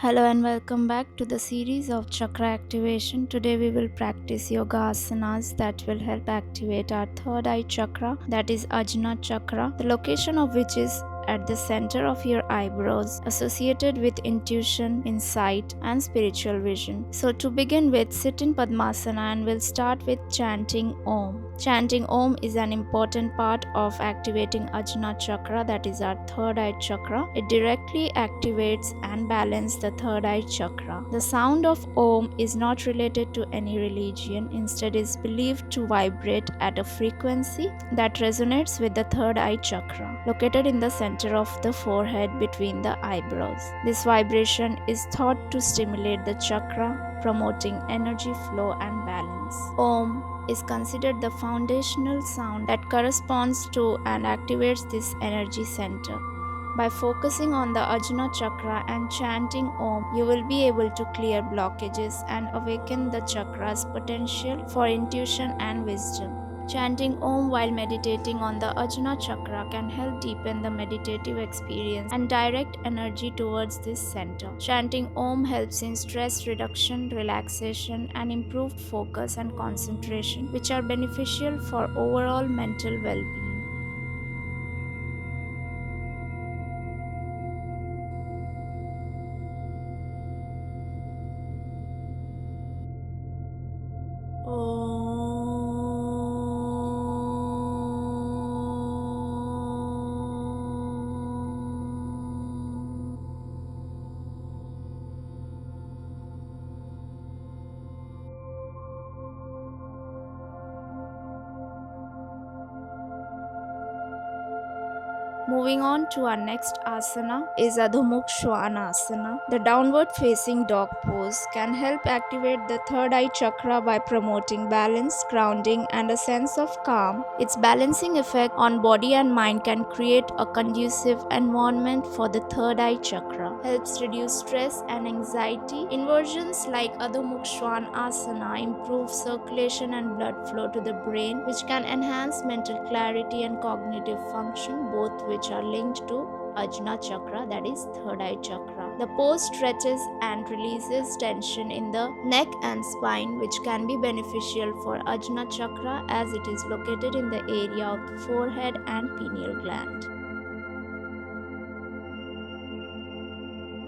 Hello and welcome back to the series of chakra activation. Today we will practice Yogasanas that will help activate our third eye chakra, that is Ajna Chakra, the location of which is at the center of your eyebrows, associated with intuition, insight, and spiritual vision. So, to begin with, sit in Padmasana and we'll start with chanting Om. Chanting Om is an important part of activating Ajna Chakra, that is our third eye chakra. It directly activates and balances the third eye chakra. The sound of Om is not related to any religion, instead is believed to vibrate at a frequency that resonates with the third eye chakra, located in the center of the forehead between the eyebrows. This vibration is thought to stimulate the chakra, promoting energy flow and balance. Om is considered the foundational sound that corresponds to and activates this energy center. By focusing on the Ajna Chakra and chanting Om, you will be able to clear blockages and awaken the chakra's potential for intuition and wisdom. Chanting Om while meditating on the Ajna Chakra can help deepen the meditative experience and direct energy towards this center. Chanting Om helps in stress reduction, relaxation, and improved focus and concentration, which are beneficial for overall mental well-being. Moving on to our next asana is Adho Svanasana. The downward facing dog pose can help activate the third eye chakra by promoting balance, grounding, and a sense of calm. Its balancing effect on body and mind can create a conducive environment for the third eye chakra. Helps reduce stress and anxiety. Inversions like Adho Svanasana improve circulation and blood flow to the brain, which can enhance mental clarity and cognitive function, both which are linked to Ajna Chakra, that is third eye chakra. The pose stretches and releases tension in the neck and spine, which can be beneficial for Ajna Chakra as it is located in the area of the forehead and pineal gland.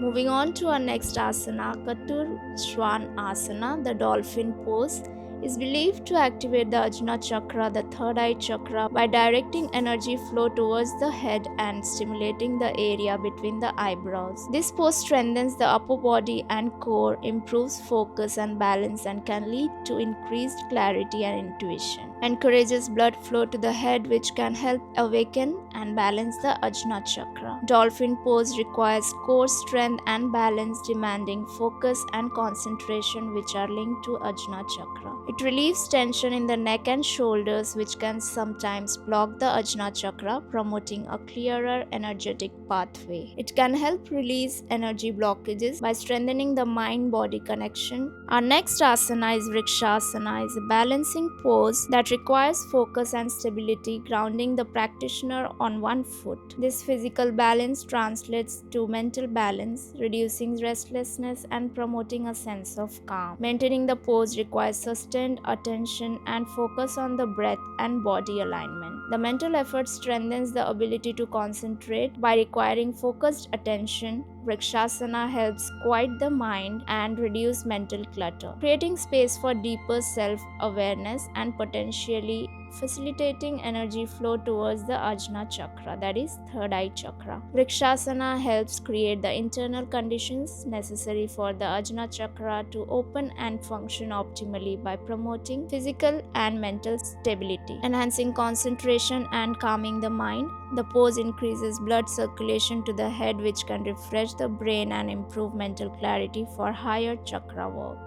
Moving on to our next asana, Katur Swan Asana, the dolphin pose, is believed to activate the Ajna Chakra, the third eye chakra, by directing energy flow towards the head and stimulating the area between the eyebrows. This pose strengthens the upper body and core, improves focus and balance, and can lead to increased clarity and intuition. Encourages blood flow to the head, which can help awaken and balance the Ajna Chakra. Dolphin pose requires core strength and balance, demanding focus and concentration, which are linked to Ajna Chakra. It relieves tension in the neck and shoulders, which can sometimes block the Ajna Chakra, promoting a clearer energetic pathway. It can help release energy blockages by strengthening the mind-body connection. Our next asana is Vrikshasana, is a balancing pose that requires focus and stability, grounding the practitioner on one foot. This physical balance translates to mental balance, reducing restlessness and promoting a sense of calm. Maintaining the pose requires sustained attention and focus on the breath and body alignment. The mental effort strengthens the ability to concentrate by requiring focused attention. Vrikshasana helps quiet the mind and reduce mental clutter, creating space for deeper self-awareness and potentially facilitating energy flow towards the Ajna Chakra, that is third eye chakra. Vrikshasana helps create the internal conditions necessary for the Ajna Chakra to open and function optimally by promoting physical and mental stability, enhancing concentration and calming the mind. The pose increases blood circulation to the head, which can refresh the brain and improve mental clarity for higher chakra work.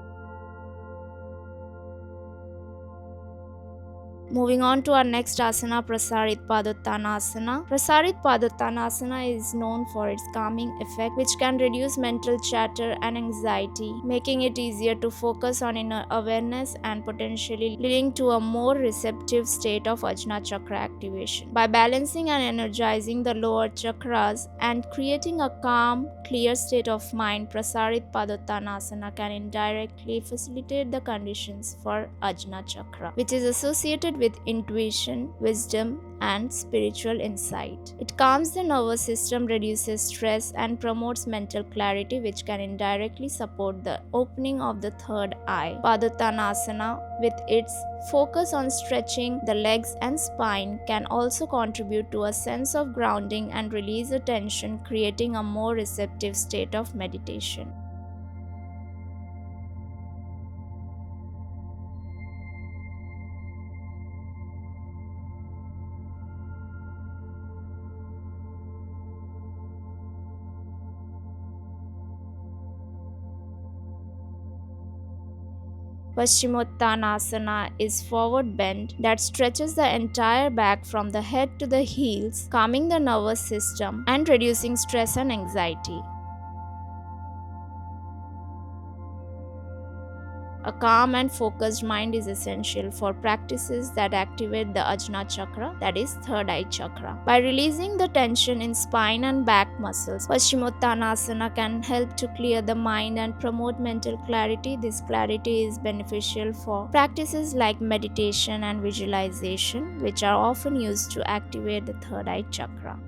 Moving on to our next asana, Prasarit Padottanasana. Prasarit Padottanasana is known for its calming effect, which can reduce mental chatter and anxiety, making it easier to focus on inner awareness and potentially leading to a more receptive state of Ajna Chakra activation. By balancing and energizing the lower chakras and creating a calm, clear state of mind, Prasarit Padottanasana can indirectly facilitate the conditions for Ajna Chakra, which is associated with intuition, wisdom, and spiritual insight. It calms the nervous system, reduces stress, and promotes mental clarity, which can indirectly support the opening of the third eye. Padottanasana, with its focus on stretching the legs and spine, can also contribute to a sense of grounding and release the tension, creating a more receptive state of meditation. Paschimottanasana is forward bend that stretches the entire back from the head to the heels, calming the nervous system and reducing stress and anxiety. A calm and focused mind is essential for practices that activate the Ajna Chakra, that is, third eye chakra. By releasing the tension in spine and back muscles, Paschimottanasana can help to clear the mind and promote mental clarity. This clarity is beneficial for practices like meditation and visualization, which are often used to activate the third eye chakra.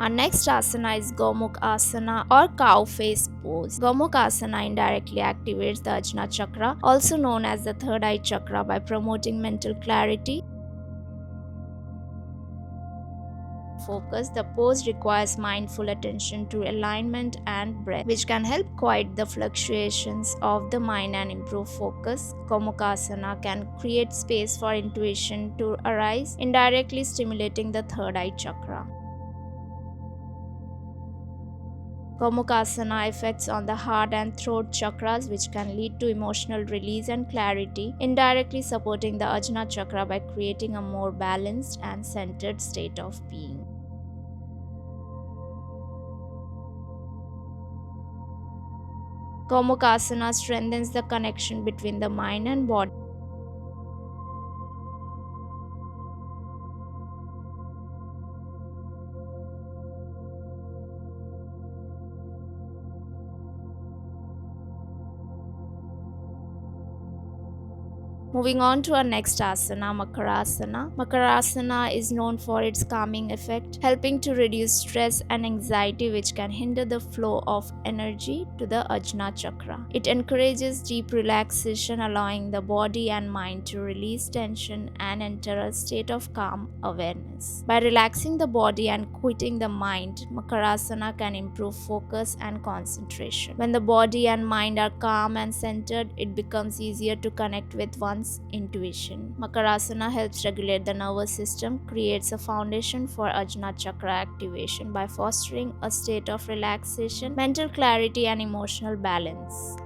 Our next asana is Gomukh Asana or cow face pose. Gomukh Asana indirectly activates the Ajna Chakra, also known as the third eye chakra, by promoting mental clarity. Focus. The pose requires mindful attention to alignment and breath, which can help quiet the fluctuations of the mind and improve focus. Gomukhasana can create space for intuition to arise, indirectly stimulating the third eye chakra. Gomukhasana effects on the heart and throat chakras, which can lead to emotional release and clarity, indirectly supporting the Ajna chakra by creating a more balanced and centered state of being. Gomukhasana strengthens the connection between the mind and body. Moving on to our next asana, Makarasana. Makarasana is known for its calming effect, helping to reduce stress and anxiety, which can hinder the flow of energy to the Ajna chakra. It encourages deep relaxation, allowing the body and mind to release tension and enter a state of calm awareness. By relaxing the body and quieting the mind, Makarasana can improve focus and concentration. When the body and mind are calm and centered, it becomes easier to connect with one's intuition. Makarasana helps regulate the nervous system, creates a foundation for Ajna chakra activation by fostering a state of relaxation, mental clarity, and emotional balance.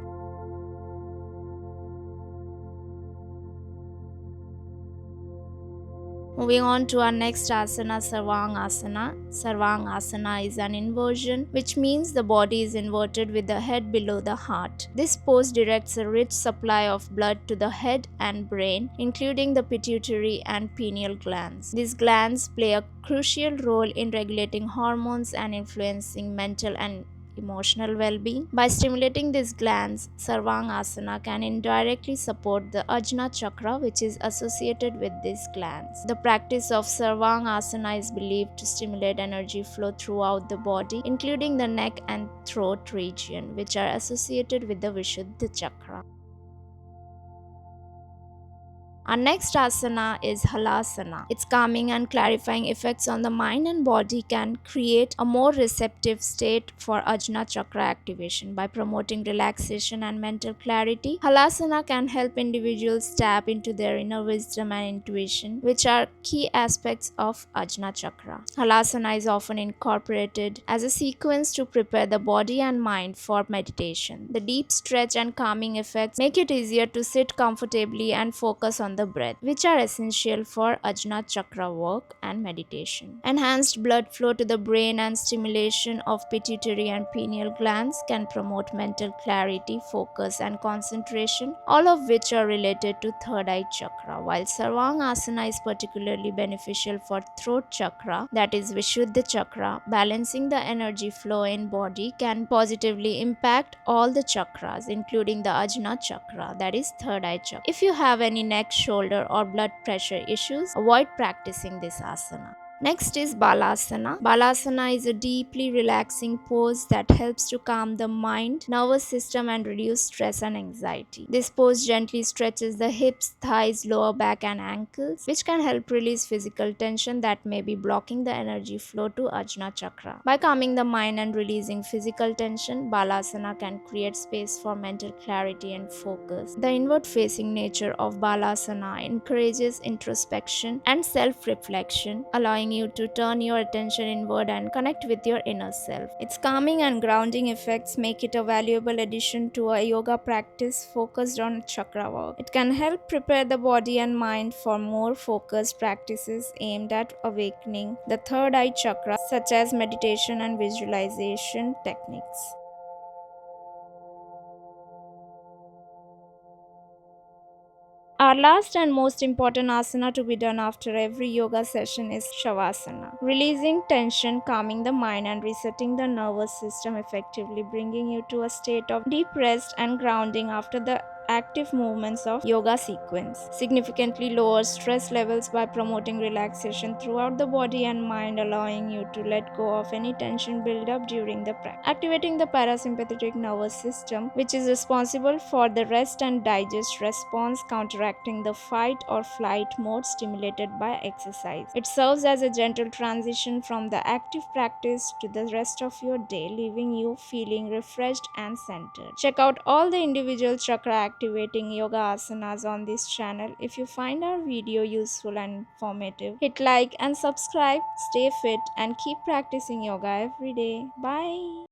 Moving on to our next asana, Sarvangasana. Sarvangasana is an inversion, which means the body is inverted with the head below the heart. This pose directs a rich supply of blood to the head and brain, including the pituitary and pineal glands. These glands play a crucial role in regulating hormones and influencing mental and emotional well-being. By stimulating these glands, Sarvangasana can indirectly support the Ajna chakra, which is associated with these glands. The practice of Sarvangasana is believed to stimulate energy flow throughout the body, including the neck and throat region, which are associated with the Vishuddha chakra. Our next asana is halasana. Its calming and clarifying effects on the mind and body can create a more receptive state for Ajna Chakra activation. By promoting relaxation and mental clarity, halasana can help individuals tap into their inner wisdom and intuition, which are key aspects of Ajna Chakra. Halasana is often incorporated as a sequence to prepare the body and mind for meditation. The deep stretch and calming effects make it easier to sit comfortably and focus on the breath, which are essential for Ajna Chakra work and meditation. Enhanced blood flow to the brain and stimulation of pituitary and pineal glands can promote mental clarity, focus, and concentration, all of which are related to third eye chakra. While Sarvangasana is particularly beneficial for throat chakra, that is Vishuddha chakra, balancing the energy flow in body can positively impact all the chakras, including the Ajna chakra, that is third eye chakra. If you have any neck, shoulder, or blood pressure issues, avoid practicing this asana. Next is Balasana. Balasana is a deeply relaxing pose that helps to calm the mind, nervous system, and reduce stress and anxiety. This pose gently stretches the hips, thighs, lower back, and ankles, which can help release physical tension that may be blocking the energy flow to Ajna Chakra. By calming the mind and releasing physical tension, Balasana can create space for mental clarity and focus. The inward facing nature of Balasana encourages introspection and self reflection, allowing you to turn your attention inward and connect with your inner self. Its calming and grounding effects make it a valuable addition to a yoga practice focused on chakra work. It can help prepare the body and mind for more focused practices aimed at awakening the third eye chakra, such as meditation and visualization techniques. Our last and most important asana to be done after every yoga session is Shavasana. Releasing tension, calming the mind, and resetting the nervous system effectively, bringing you to a state of deep rest and grounding after the active movements of yoga sequence. Significantly lowers stress levels by promoting relaxation throughout the body and mind, allowing you to let go of any tension buildup during the practice. Activating the parasympathetic nervous system, which is responsible for the rest and digest response, counteracting the fight or flight mode stimulated by exercise. It serves as a gentle transition from the active practice to the rest of your day, leaving you feeling refreshed and centered. Check out all the individual chakra activating yoga asanas on this channel. If you find our video useful and informative, hit like and subscribe. Stay fit and keep practicing yoga every day. Bye.